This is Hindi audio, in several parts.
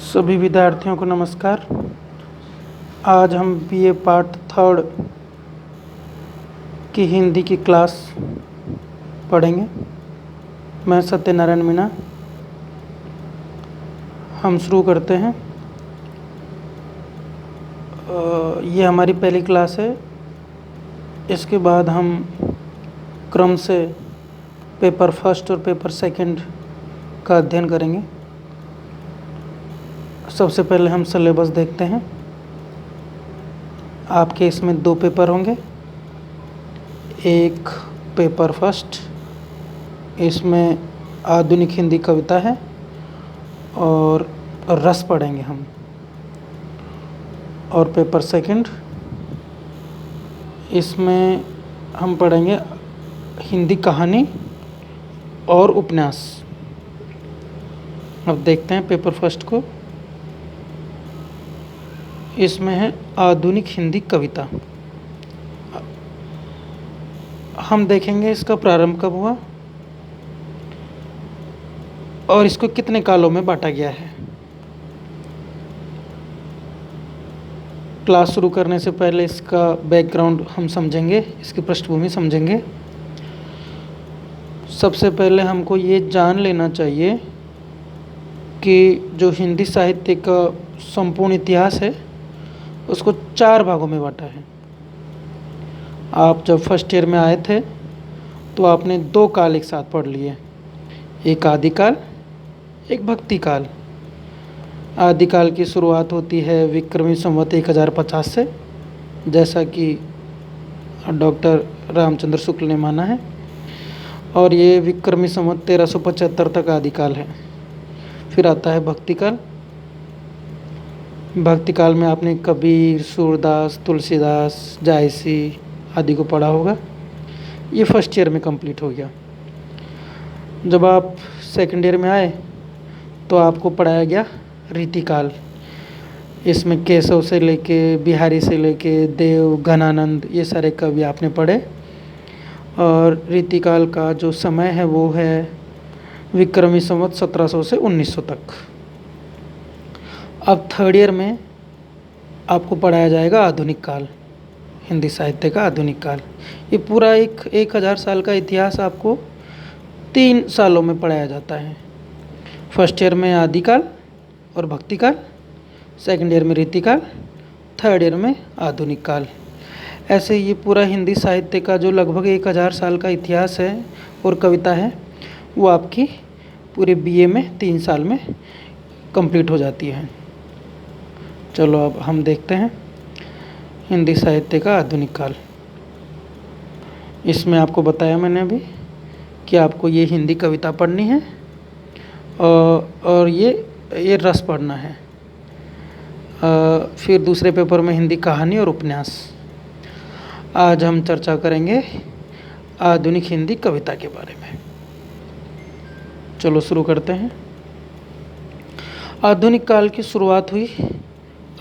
सभी विद्यार्थियों को नमस्कार। आज हम बीए पार्ट थर्ड की हिंदी की क्लास पढ़ेंगे। मैं सत्यनारायण मीणा। हम शुरू करते हैं। ये हमारी पहली क्लास है। इसके बाद हम क्रम से पेपर फर्स्ट और पेपर सेकंड का अध्ययन करेंगे। सबसे पहले हम सिलेबस देखते हैं। आपके इसमें 2 पेपर होंगे। एक पेपर फर्स्ट, इसमें आधुनिक हिंदी कविता है और रस पढ़ेंगे हम। और पेपर सेकंड, इसमें हम पढ़ेंगे हिंदी कहानी और उपन्यास। अब देखते हैं पेपर फर्स्ट को। इसमें है आधुनिक हिंदी कविता। हम देखेंगे इसका प्रारंभ कब हुआ और इसको कितने कालों में बांटा गया है। क्लास शुरू करने से पहले इसका बैकग्राउंड हम समझेंगे, इसकी पृष्ठभूमि समझेंगे। सबसे पहले हमको ये जान लेना चाहिए कि जो हिंदी साहित्य का संपूर्ण इतिहास है उसको 4 भागों में बांटा है। आप जब फर्स्ट ईयर में आए थे तो आपने 2 काल एक साथ पढ़ लिए, एक आदिकाल, एक भक्तिकाल। आदिकाल की शुरुआत होती है विक्रमी संवत 1050 से, जैसा कि डॉक्टर रामचंद्र शुक्ल ने माना है, और ये विक्रमी संवत 1375 तक आदिकाल है। फिर आता है भक्तिकाल। भक्तिकाल में आपने कबीर, सूरदास, तुलसीदास, जायसी आदि को पढ़ा होगा। ये फर्स्ट ईयर में कंप्लीट हो गया। जब आप सेकंड ईयर में आए तो आपको पढ़ाया गया रीतिकाल। इसमें केशव से लेके बिहारी से लेके देव, घनानंद, ये सारे कवि आपने पढ़े। और रीतिकाल का जो समय है वो है विक्रमी संवत 1700 से 1900 तक। अब थर्ड ईयर में आपको पढ़ाया जाएगा आधुनिक काल, हिंदी साहित्य का आधुनिक काल। ये पूरा 1000 साल का इतिहास आपको 3 सालों में पढ़ाया जाता है। फर्स्ट ईयर में आदिकाल और भक्तिकाल, सेकंड ईयर में रीतिकाल, थर्ड ईयर में आधुनिक काल। ऐसे ये पूरा हिंदी साहित्य का जो लगभग 1000 साल का इतिहास है और कविता है वो आपकी पूरे बीए में 3 साल में कंप्लीट हो जाती है। चलो अब हम देखते हैं हिंदी साहित्य का आधुनिक काल। इसमें आपको बताया मैंने अभी कि आपको ये हिंदी कविता पढ़नी है और ये रस पढ़ना है। फिर दूसरे पेपर में हिंदी कहानी और उपन्यास। आज हम चर्चा करेंगे आधुनिक हिंदी कविता के बारे में। चलो शुरू करते हैं। आधुनिक काल की शुरुआत हुई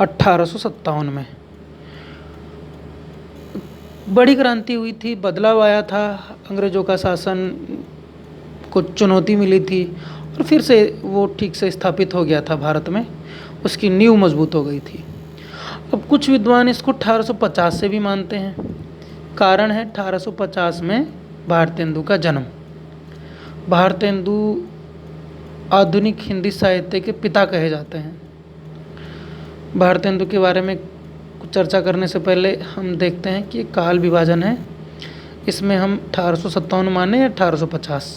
1857 में। बड़ी क्रांति हुई थी, बदलाव आया था, अंग्रेज़ों का शासन को चुनौती मिली थी और फिर से वो ठीक से स्थापित हो गया था भारत में, उसकी नींव मजबूत हो गई थी। अब कुछ विद्वान इसको 1850 से भी मानते हैं। कारण है 1850 में भारतेंदु का जन्म। भारतेंदु आधुनिक हिंदी साहित्य के पिता कहे जाते हैं। भारतेंदु के बारे में कुछ चर्चा करने से पहले हम देखते हैं कि काल विभाजन है, इसमें हम 1857 माने या 1850।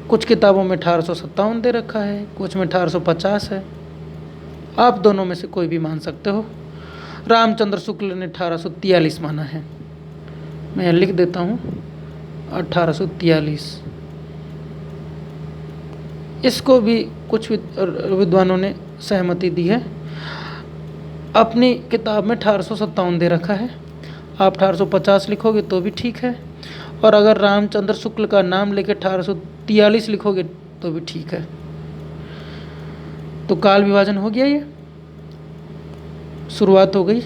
कुछ किताबों में 1857 दे रखा है, कुछ में 1850 है। आप दोनों में से कोई भी मान सकते हो। रामचंद्र शुक्ल ने 1843 माना है। मैं लिख देता हूँ 1843। इसको भी कुछ विद्वानों ने सहमति दी है। अपनी किताब में 1857 दे रखा है। आप 1850 लिखोगे तो भी ठीक है, और अगर रामचंद्र शुक्ल का नाम लेके 1843 लिखोगे तो भी ठीक है। तो काल विभाजन हो गया। ये शुरुआत हो गई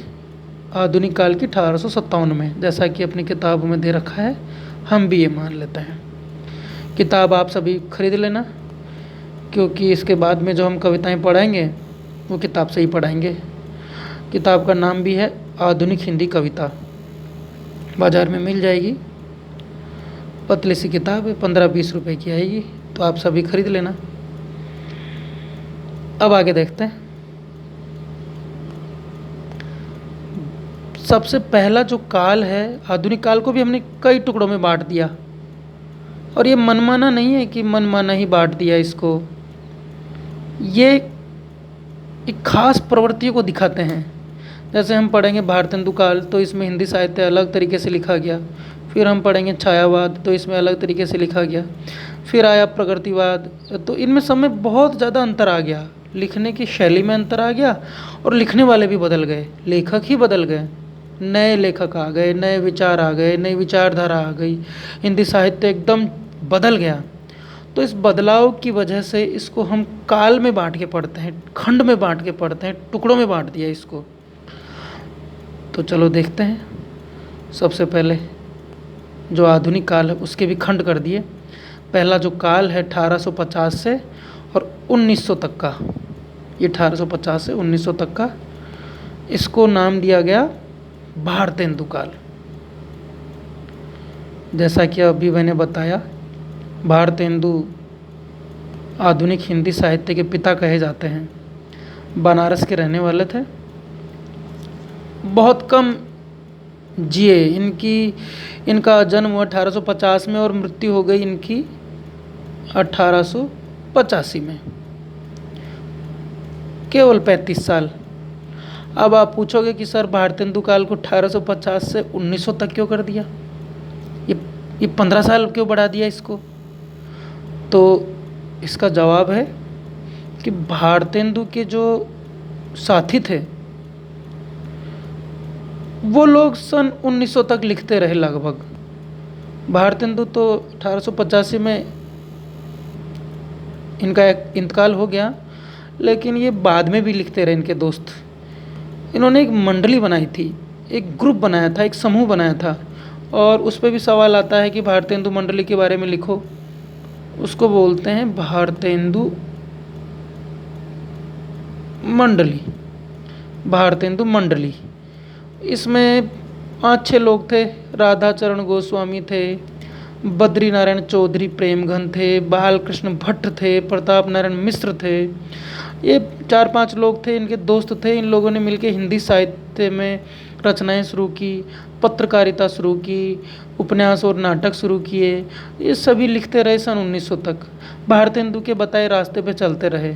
आधुनिक काल की 1857 में, जैसा कि अपनी किताब में दे रखा है। हम भी ये मान लेते हैं। किताब आप सभी खरीद लेना, क्योंकि इसके बाद में जो हम कविताएं पढ़ाएंगे वो किताब से ही पढ़ाएंगे। किताब का नाम भी है आधुनिक हिंदी कविता, बाज़ार में मिल जाएगी। पतली सी किताब है, 15-20 रुपए की आएगी, तो आप सभी खरीद लेना। अब आगे देखते हैं। सबसे पहला जो काल है, आधुनिक काल को भी हमने कई टुकड़ों में बांट दिया, और ये मनमाना नहीं है कि मनमाना ही बांट दिया इसको। ये एक खास प्रवृत्तियों को दिखाते हैं। जैसे हम पढ़ेंगे भारतेंदु काल, तो इसमें हिंदी साहित्य अलग तरीके से लिखा गया। फिर हम पढ़ेंगे छायावाद, तो इसमें अलग तरीके से लिखा गया। फिर आया प्रगतिवाद, तो इनमें सब में बहुत ज़्यादा अंतर आ गया। लिखने की शैली में अंतर आ गया, और लिखने वाले भी बदल गए, लेखक ही बदल गए। नए लेखक आ गए, नए विचार आ गए, नई विचारधारा आ गई। हिंदी साहित्य एकदम बदल गया। तो इस बदलाव की वजह से इसको हम काल में बांट के पढ़ते हैं, खंड में बांट के पढ़ते हैं, टुकड़ों में बांट दिया इसको। तो चलो देखते हैं। सबसे पहले जो आधुनिक काल है उसके भी खंड कर दिए। पहला जो काल है 1850 से और 1900 तक का, ये 1850 से 1900 तक का, इसको नाम दिया गया भारतेंदु काल। जैसा कि अभी मैंने बताया, भारतेंदु आधुनिक हिंदी साहित्य के पिता कहे जाते हैं। बनारस के रहने वाले थे, बहुत कम जिए। इनका जन्म हुआ 1850 में और मृत्यु हो गई इनकी 1885 में, केवल 35 साल। अब आप पूछोगे कि सर भारतेंदु काल को 1850 से 1900 तक क्यों कर दिया, ये 15 साल क्यों बढ़ा दिया इसको? तो इसका जवाब है कि भारतेंदु के जो साथी थे वो लोग सन 1900 तक लिखते रहे लगभग। भारतेंदु तो 1885 में इनका इंतकाल हो गया, लेकिन ये बाद में भी लिखते रहे। इनके दोस्त, इन्होंने एक मंडली बनाई थी, एक ग्रुप बनाया था, एक समूह बनाया था, और उस पर भी सवाल आता है कि भारतेंदु मंडली के बारे में लिखो। उसको बोलते हैं भारतेंदु मंडली। भारतेंदु मंडली, इसमें 5-6 लोग थे। राधाचरण गोस्वामी थे, बद्री नारायण चौधरी प्रेमघन थे, बालकृष्ण भट्ट थे, प्रताप नारायण मिश्र थे। ये 4-5 लोग थे, इनके दोस्त थे। इन लोगों ने मिलकर हिंदी साहित्य में रचनाएं शुरू की, पत्रकारिता शुरू की, उपन्यास और नाटक शुरू किए। ये सभी लिखते रहे सन 1900 तक, भारतेंदु के बताए रास्ते पे चलते रहे।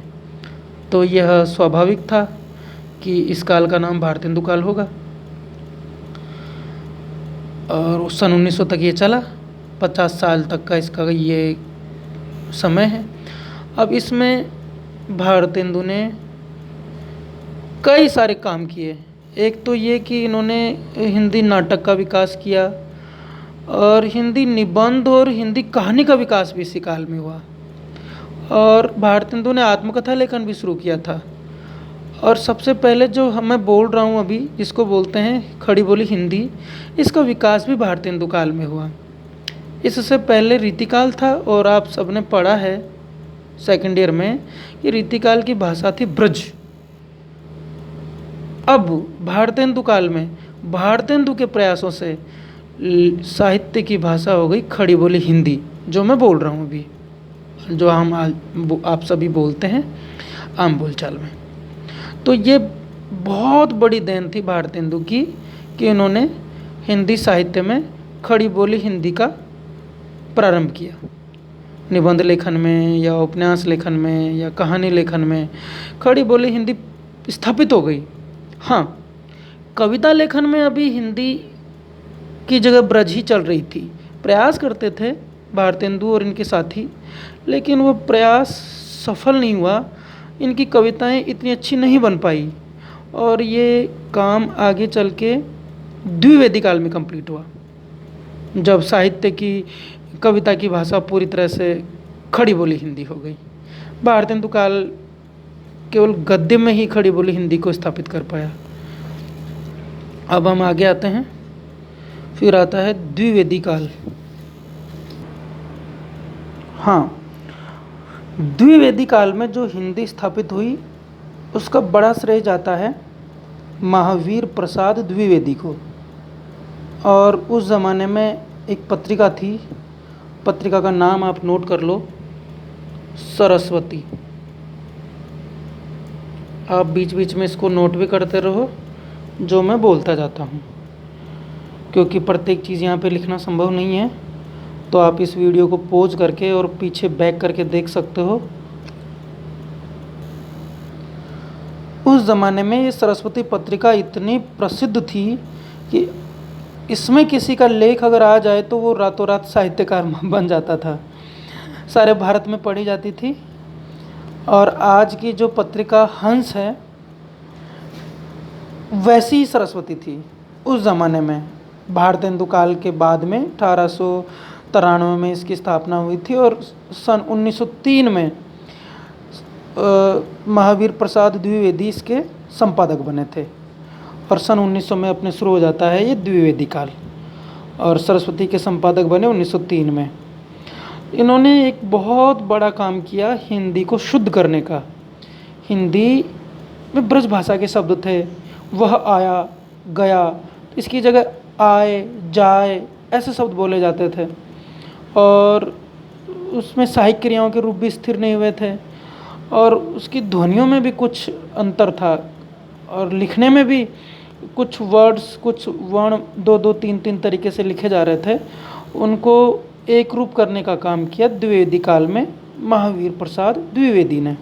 तो यह स्वाभाविक था कि इस काल का नाम भारतेंदु काल होगा। और सन 1900 तक ये चला, 50 साल तक का इसका ये समय है। अब इसमें भारतेंदु ने कई सारे काम किए। एक तो ये कि इन्होंने हिंदी नाटक का विकास किया, और हिंदी निबंध और हिंदी कहानी का विकास भी इसी काल में हुआ। और भारतेंदु ने आत्मकथा लेखन भी शुरू किया था। और सबसे पहले जो मैं बोल रहा हूँ अभी, जिसको बोलते हैं खड़ी बोली हिंदी, इसका विकास भी भारतेंदु काल में हुआ। इससे पहले रीतिकाल था, और आप सबने पढ़ा है सेकंड ईयर में कि रीतिकाल की भाषा थी ब्रज। अब भारतेंदु काल में भारतेंदु के प्रयासों से साहित्य की भाषा हो गई खड़ी बोली हिंदी, जो मैं बोल रहा हूँ अभी, जो हम आप सभी बोलते हैं आम बोलचाल में। तो ये बहुत बड़ी देन थी भारतेंदु की कि इन्होंने हिंदी साहित्य में खड़ी बोली हिंदी का प्रारंभ किया। निबंध लेखन में या उपन्यास लेखन में या कहानी लेखन में खड़ी बोली हिंदी स्थापित हो गई। हाँ, कविता लेखन में अभी हिंदी की जगह ब्रज ही चल रही थी। प्रयास करते थे भारतेंदु और इनके साथी, लेकिन वो प्रयास सफल नहीं हुआ। इनकी कविताएं इतनी अच्छी नहीं बन पाई, और ये काम आगे चल के द्विवेदी काल में कंप्लीट हुआ, जब साहित्य की कविता की भाषा पूरी तरह से खड़ी बोली हिंदी हो गई। भारतेंदु काल केवल गद्य में ही खड़ी बोली हिंदी को स्थापित कर पाया। अब हम आगे आते हैं। फिर आता है द्विवेदी काल। हाँ, द्विवेदी काल में जो हिंदी स्थापित हुई उसका बड़ा श्रेय जाता है महावीर प्रसाद द्विवेदी को। और उस ज़माने में एक पत्रिका थी, पत्रिका का नाम आप नोट कर लो, सरस्वती। आप बीच बीच में इसको नोट भी करते रहो जो मैं बोलता जाता हूँ, क्योंकि प्रत्येक चीज़ यहाँ पे लिखना संभव नहीं है। तो आप इस वीडियो को पॉज करके और पीछे बैक करके देख सकते हो। उस ज़माने में ये सरस्वती पत्रिका इतनी प्रसिद्ध थी कि इसमें किसी का लेख अगर आ जाए तो वो रातों रात साहित्यकार बन जाता था, सारे भारत में पढ़ी जाती थी। और आज की जो पत्रिका हंस है वैसी ही सरस्वती थी उस ज़माने में। भारतेंदु काल के बाद में 1893 में इसकी स्थापना हुई थी और सन 1903 में महावीर प्रसाद द्विवेदी इसके संपादक बने थे। और सन 1900 में अपने शुरू हो जाता है ये द्विवेदी काल, और सरस्वती के संपादक बने 1903 में। इन्होंने एक बहुत बड़ा काम किया हिंदी को शुद्ध करने का। हिंदी में ब्रज भाषा के शब्द थे, वह आया गया, इसकी जगह आए जाए ऐसे शब्द बोले जाते थे। और उसमें सहायक क्रियाओं के रूप भी स्थिर नहीं हुए थे, और उसकी ध्वनियों में भी कुछ अंतर था, और लिखने में भी कुछ वर्ड्स, कुछ वर्ण दो दो तीन तीन तरीके से लिखे जा रहे थे। उनको एक रूप करने का काम किया द्विवेदी काल में महावीर प्रसाद द्विवेदी ने,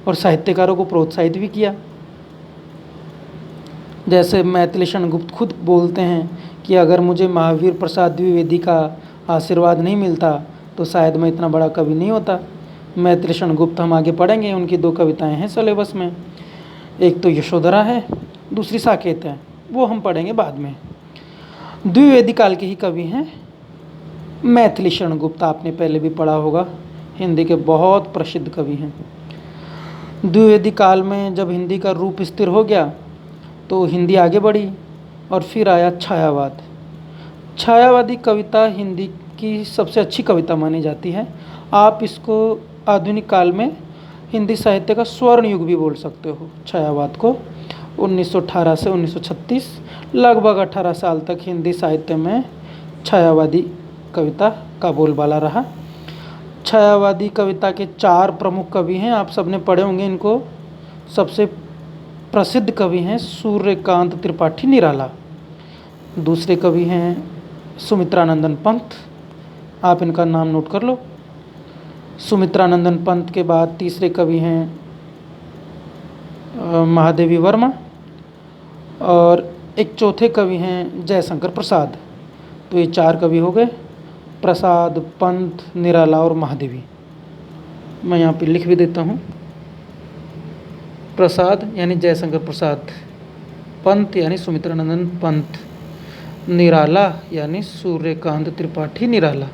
और साहित्यकारों को प्रोत्साहित भी किया। जैसे मैथिली शरण गुप्त खुद बोलते हैं कि अगर मुझे महावीर प्रसाद द्विवेदी का आशीर्वाद नहीं मिलता तो शायद मैं इतना बड़ा कवि नहीं होता। मैथिली शरण गुप्त हम आगे पढ़ेंगे, उनकी 2 कविताएं हैं सिलेबस में, एक तो यशोधरा है, दूसरी साकेत है, वो हम पढ़ेंगे बाद में। द्विवेदी काल के ही कवि हैं मैथिली शरण गुप्त, आपने पहले भी पढ़ा होगा, हिंदी के बहुत प्रसिद्ध कवि हैं। द्विवेदी काल में जब हिंदी का रूप स्थिर हो गया तो हिंदी आगे बढ़ी, और फिर आया छायावाद। छायावादी कविता हिंदी की सबसे अच्छी कविता मानी जाती है। आप इसको आधुनिक काल में हिंदी साहित्य का स्वर्ण युग भी बोल सकते हो। छायावाद को 1918 से 1936 लगभग 18 साल तक हिंदी साहित्य में छायावादी कविता का बोलबाला रहा। छायावादी कविता के 4 प्रमुख कवि हैं, आप सबने पढ़े होंगे इनको। सबसे प्रसिद्ध कवि हैं सूर्यकांत त्रिपाठी निराला। दूसरे कवि हैं सुमित्रानंदन पंत, आप इनका नाम नोट कर लो। सुमित्रानंदन पंत के बाद तीसरे कवि हैं महादेवी वर्मा, और एक चौथे कवि हैं जयशंकर प्रसाद। तो ये 4 कवि हो गए, प्रसाद, पंत, निराला और महादेवी। मैं यहाँ पे लिख भी देता हूँ, प्रसाद यानी जयशंकर प्रसाद, पंत यानी सुमित्रानंदन पंत, निराला यानी सूर्यकांत त्रिपाठी निराला,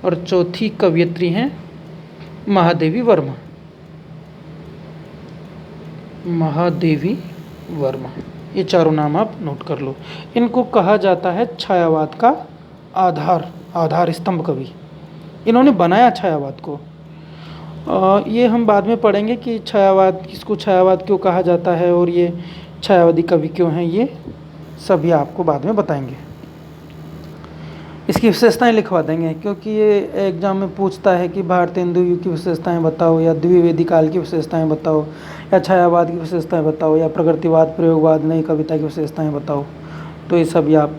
और चौथी कवयित्री हैं महादेवी वर्मा। महादेवी वर्मा, ये चारों नाम आप नोट कर लो। इनको कहा जाता है छायावाद का आधार स्तंभ कवि। इन्होंने बनाया छायावाद को। ये हम बाद में पढ़ेंगे कि छायावाद, किसको छायावाद क्यों कहा जाता है और ये छायावादी कवि क्यों हैं, ये सभी आपको बाद में बताएंगे। इसकी विशेषताएं लिखवा देंगे, क्योंकि ये एग्जाम में पूछता है कि भारतेंदु युग की विशेषताएं बताओ, या द्विवेदी काल की विशेषताएं बताओ, या छायावाद की विशेषताएं बताओ, या प्रगतिवाद, प्रयोगवाद, नई कविता की विशेषताएं बताओ। तो ये सभी आप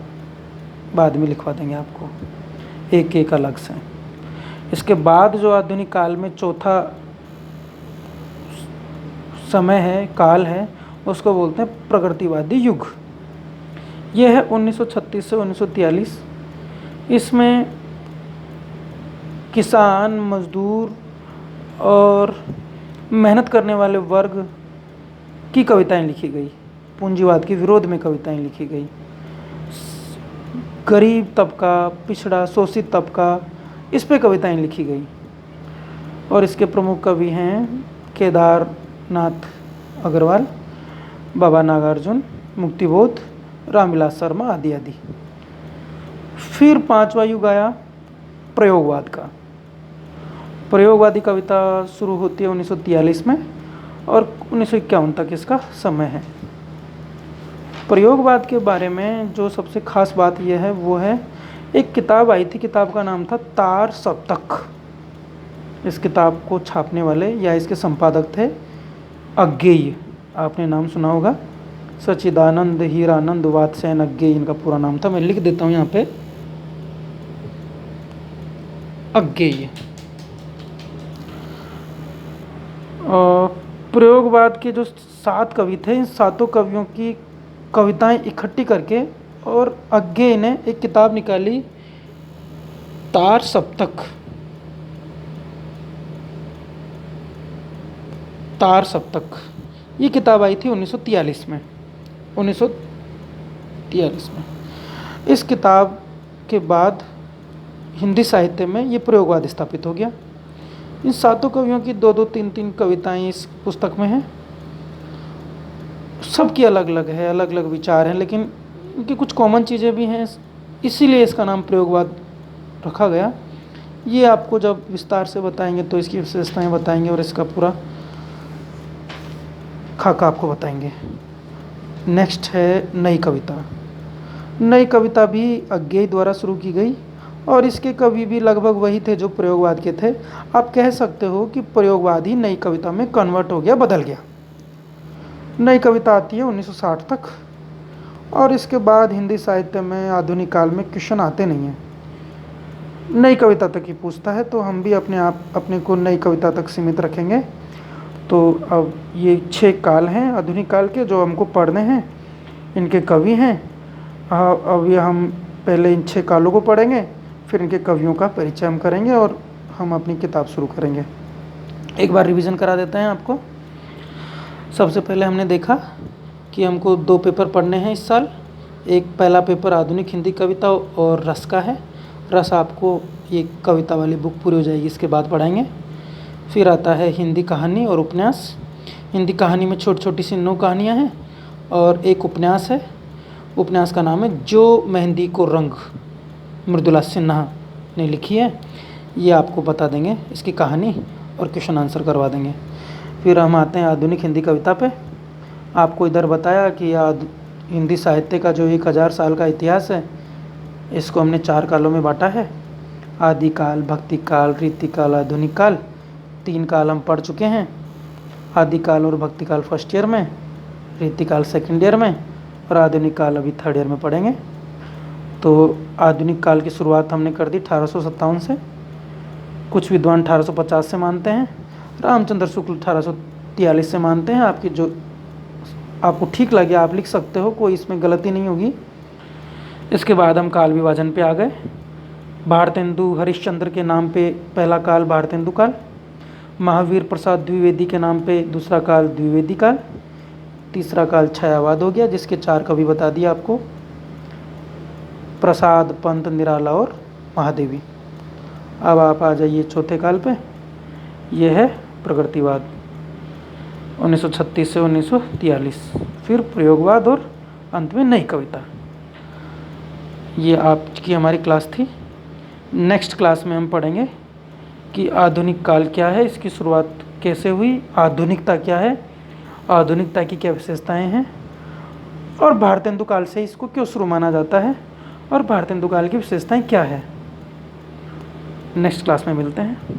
बाद में लिखवा देंगे आपको एक एक अलग से। इसके बाद जो आधुनिक काल में चौथा समय है, काल है, उसको बोलते हैं प्रगतिवादी युग। यह है 1936 से 1943। इसमें किसान, मजदूर और मेहनत करने वाले वर्ग की कविताएं लिखी गई। पूंजीवाद के विरोध में कविताएं लिखी गई। गरीब तबका, पिछड़ा, शोषित तबका, इस पे कविताएं लिखी गई। और इसके प्रमुख कवि हैं केदारनाथ अग्रवाल, बाबा नागार्जुन, मुक्तिबोध, रामविलास शर्मा आदि आदि। फिर 5वां युग आया प्रयोगवाद का। प्रयोगवादी कविता शुरू होती है 1943 में और 1951 तक इसका समय है। प्रयोगवाद के बारे में जो सबसे खास बात यह है वो है, एक किताब आई थी, किताब का नाम था तार सप्तक। इस किताब को छापने वाले या इसके संपादक थे अज्ञेय, आपने नाम सुना होगा, सच्चिदानंद हीरानंद वात्स्यायन अज्ञेय इनका पूरा नाम था। मैं लिख देता हूँ यहाँ पे, अज्ञेय। प्रयोगवाद के जो 7 कवि थे, इन 7 कवियों की कविताएं इकट्ठी करके और अज्ञेय ने एक किताब निकाली, तार सप्तक। तार सप्तक ये किताब आई थी 1943 में। 1943 में इस किताब के बाद हिंदी साहित्य में ये प्रयोगवाद स्थापित हो गया। इन 7 कवियों की 2-2, 3-3 कविताएं इस पुस्तक में हैं। सबकी अलग अलग है, अलग अलग विचार हैं, लेकिन इनकी कुछ कॉमन चीज़ें भी हैं, इसीलिए इसका नाम प्रयोगवाद रखा गया। ये आपको जब विस्तार से बताएंगे तो इसकी विशेषताएं बताएंगे और इसका पूरा खाका आपको बताएंगे। नेक्स्ट है नई कविता। नई कविता भी अज्ञेय द्वारा शुरू की गई और इसके कवि भी लगभग वही थे जो प्रयोगवाद के थे। आप कह सकते हो कि प्रयोगवाद ही नई कविता में कन्वर्ट हो गया, बदल गया। नई कविता आती है 1960 तक और इसके बाद हिंदी साहित्य में आधुनिक काल में क्वेश्चन आते नहीं हैं, नई कविता तक ही पूछता है। तो हम भी अपने को नई कविता तक सीमित रखेंगे। तो अब ये 6 काल हैं आधुनिक काल के जो हमको पढ़ने हैं, इनके कवि हैं। अब ये हम पहले इन 6 कालों को पढ़ेंगे, फिर इनके कवियों का परिचय हम करेंगे और हम अपनी किताब शुरू करेंगे। एक बार रिवीजन करा देते हैं आपको। सबसे पहले हमने देखा कि हमको 2 पेपर पढ़ने हैं इस साल। एक पहला पेपर आधुनिक हिंदी कविता और रस का है। रस आपको ये कविता वाली बुक पूरी हो जाएगी, इसके बाद पढ़ाएंगे। फिर आता है हिंदी कहानी और उपन्यास। हिंदी कहानी में छोटी छोटी सी 9 कहानियाँ हैं और एक उपन्यास है। उपन्यास का नाम है जो मेहंदी को रंग, मृदुला सिन्हा ने लिखी है। ये आपको बता देंगे इसकी कहानी और क्वेश्चन आंसर करवा देंगे। फिर हम आते हैं आधुनिक हिंदी कविता पे। आपको इधर बताया कि हिंदी साहित्य का जो 1000 साल का इतिहास है, इसको हमने 4 कालों में बांटा है। आदिकाल, भक्तिकाल, रीतिकाल, आधुनिक काल। 3 काल हम पढ़ चुके हैं। आदिकाल और भक्तिकाल फर्स्ट ईयर में, रीतिकाल सेकंड ईयर में और आधुनिक काल अभी 3rd ईयर में पढ़ेंगे। तो आधुनिक काल की शुरुआत हमने कर दी 1857 से। कुछ विद्वान 1850 से मानते हैं। रामचंद्र शुक्ल 1843 से मानते हैं। आपकी जो आपको ठीक लगे आप लिख सकते हो, कोई इसमें गलती नहीं होगी। इसके बाद हम काल विभाजन पे आ गए। भारतेंदु हरिश्चंद्र के नाम पे पहला काल भारतेंदु काल, महावीर प्रसाद द्विवेदी के नाम पे दूसरा काल द्विवेदी काल, तीसरा काल छायावाद हो गया, जिसके 4 कवि बता दिए आपको, प्रसाद, पंत, निराला और महादेवी। अब आप आ जाइए चौथे काल पे। यह है प्रगतिवाद 1936 से 1943। फिर प्रयोगवाद और अंत में नई कविता। ये आपकी हमारी क्लास थी। नेक्स्ट क्लास में हम पढ़ेंगे कि आधुनिक काल क्या है, इसकी शुरुआत कैसे हुई, आधुनिकता क्या है, आधुनिकता की क्या विशेषताएं हैं और भारतेंदु काल से इसको क्यों शुरू माना जाता है और भारतेंदु काल की विशेषताएं क्या है। नेक्स्ट क्लास में मिलते हैं।